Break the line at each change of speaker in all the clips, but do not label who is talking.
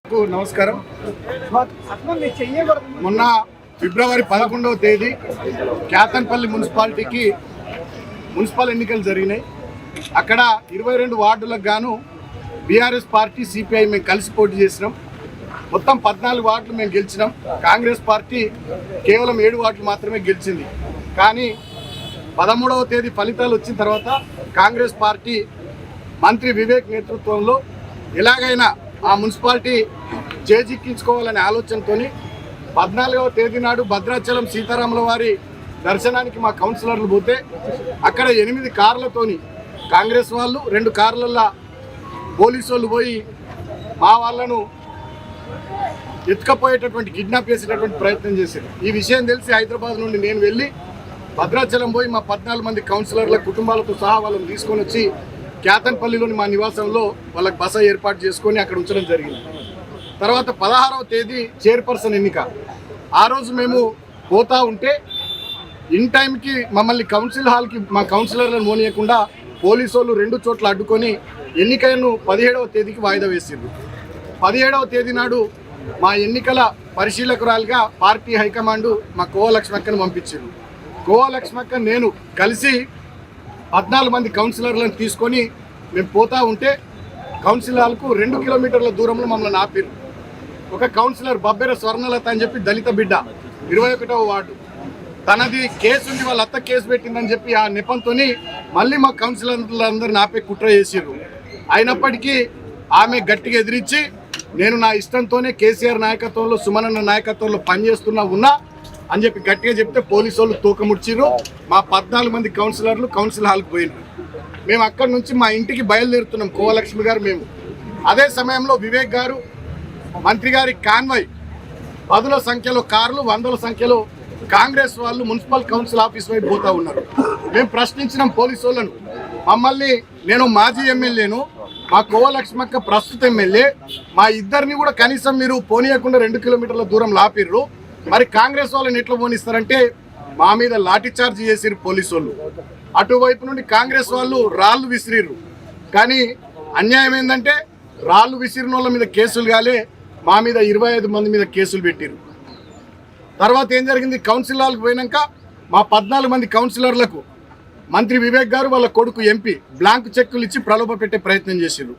నమస్కారం. మొన్న ఫిబ్రవరి 11వ తేదీ క్యాతన్పల్లి మున్సిపాలిటీకి మున్సిపల్ ఎన్నికలు జరిగినాయి. అక్కడ 22 వార్డులకు గాను బీఆర్ఎస్ పార్టీ సిపిఐ మేము కలిసి పోటీ చేసినాం. మొత్తం 14 వార్డులు మేము గెలిచినాం. కాంగ్రెస్ పార్టీ కేవలం 7 వార్డులు మాత్రమే గెలిచింది. కానీ 13వ తేదీ ఫలితాలు వచ్చిన తర్వాత కాంగ్రెస్ పార్టీ మంత్రి వివేక్ నేతృత్వంలో ఎలాగైనా ఆ మున్సిపాలిటీ చేజిక్కించుకోవాలనే ఆలోచనతో 14వ తేదీ నాడు భద్రాచలం సీతారాముల వారి దర్శనానికి మా కౌన్సిలర్లు పోతే అక్కడ 8 కార్లతోని కాంగ్రెస్ వాళ్ళు 2 కార్లల్లో పోలీసు వాళ్ళు పోయి మా వాళ్ళను ఎత్తుకపోయేటటువంటి కిడ్నాప్ చేసేటటువంటి ప్రయత్నం చేశారు. ఈ విషయం తెలిసి హైదరాబాద్ నుండి నేను వెళ్ళి భద్రాచలం పోయి మా 14 మంది కౌన్సిలర్ల కుటుంబాలతో సహా వాళ్ళని తీసుకొని వచ్చి క్యాతన్పల్లిలోని మా నివాసంలో వాళ్ళకి బస ఏర్పాటు చేసుకొని అక్కడ ఉంచడం జరిగింది. తర్వాత 16వ తేదీ చైర్పర్సన్ ఎన్నిక. ఆ రోజు మేము పోతా ఉంటే ఇన్ టైంకి మమ్మల్ని కౌన్సిల్ హాల్కి మా కౌన్సిలర్లను మోనియకుండా పోలీసు వాళ్ళు 2 చోట్ల అడ్డుకొని ఎన్నికలను 17వ తేదీకి వాయిదా వేసిండ్రు. 17వ తేదీ నాడు మా ఎన్నికల పరిశీలకురాలుగా పార్టీ హైకమాండ్ మా కోవ లక్ష్మక్కను పంపించారు. కోవ లక్ష్మక్క నేను కలిసి 14 మంది కౌన్సిలర్లను తీసుకొని మేము పోతా ఉంటే కౌన్సిల్ హాల్కు 2 కిలోమీటర్ల దూరంలో మమ్మల్ని ఆపారు. ఒక కౌన్సిలర్ బబ్బెర స్వర్ణలత అని చెప్పి దళిత బిడ్డ 21వ వార్డు, తనది కేసు ఉంది, వాళ్ళ అత్త కేసు పెట్టిందని చెప్పి ఆ నెపంతో మళ్ళీ మా కౌన్సిలర్లందరిని ఆపే కుట్ర చేసారు. అయినప్పటికీ ఆమె గట్టిగా ఎదిరించి నేను నా ఇష్టంతోనే కేసీఆర్ నాయకత్వంలో సుమనన్న నాయకత్వంలో పనిచేస్తున్నా ఉన్నా అని చెప్పి గట్టిగా చెప్తే పోలీసు వాళ్ళు తూకముడ్చిరు. మా 14 మంది కౌన్సిలర్లు కౌన్సిల్ హాల్కి పోయినారు. మేము అక్కడి నుంచి మా ఇంటికి బయలుదేరుతున్నాం, కోవలక్ష్మి గారు మేము. అదే సమయంలో వివేక్ గారు మంత్రి గారి కాన్వాయ్ 10ల సంఖ్యలో కార్లు 100ల సంఖ్యలో కాంగ్రెస్ వాళ్ళు మున్సిపల్ కౌన్సిల్ ఆఫీస్ వైపు పోతా ఉన్నారు. మేము ప్రశ్నించినాం పోలీసు వాళ్ళను. మమ్మల్ని, నేను మాజీ ఎమ్మెల్యేను, మా కోవలక్ష్మక్క ప్రస్తుత ఎమ్మెల్యే, మా ఇద్దరిని కూడా కనీసం మీరు పోనీయకుండా 2 కిలోమీటర్ల దూరం లాపిర్రు. మరి కాంగ్రెస్ వాళ్ళని ఎట్లా పోనిస్తారంటే మా మీద లాఠీ చార్జ్ చేసిరు పోలీసు వాళ్ళు. అటువైపు నుండి కాంగ్రెస్ వాళ్ళు రాళ్ళు విసిరిర్రు. కానీ అన్యాయం ఏంటంటే రాళ్ళు విసిరిన వాళ్ళ మీద కేసులు కాలే, మా మీద 25 మంది మీద కేసులు పెట్టిరు. తర్వాత ఏం జరిగింది, కౌన్సిల్ హాల్కి పోయినాక మా 14 మంది కౌన్సిలర్లకు మంత్రి వివేక్ గారు వాళ్ళ కొడుకు ఎంపీ బ్లాంక్ చెక్కులు ఇచ్చి ప్రలోభ పెట్టే ప్రయత్నం చేసిరు.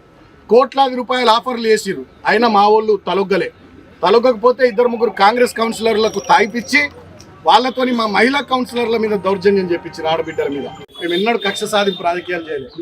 కోట్లాది రూపాయల ఆఫర్లు చేసిరు. అయినా మా వాళ్ళు తలొగ్గకపోతే 2-3 కాంగ్రెస్ కౌన్సిలర్లకు తాగిపిచ్చి వాళ్ళతోని మా మహిళా కౌన్సిలర్ల మీద దౌర్జన్యం చేపించారు, ఆడబిడ్డల మీద. మేము ఎన్నడూ కక్ష సాధింపు రాజకీయాలు చేయలేదు.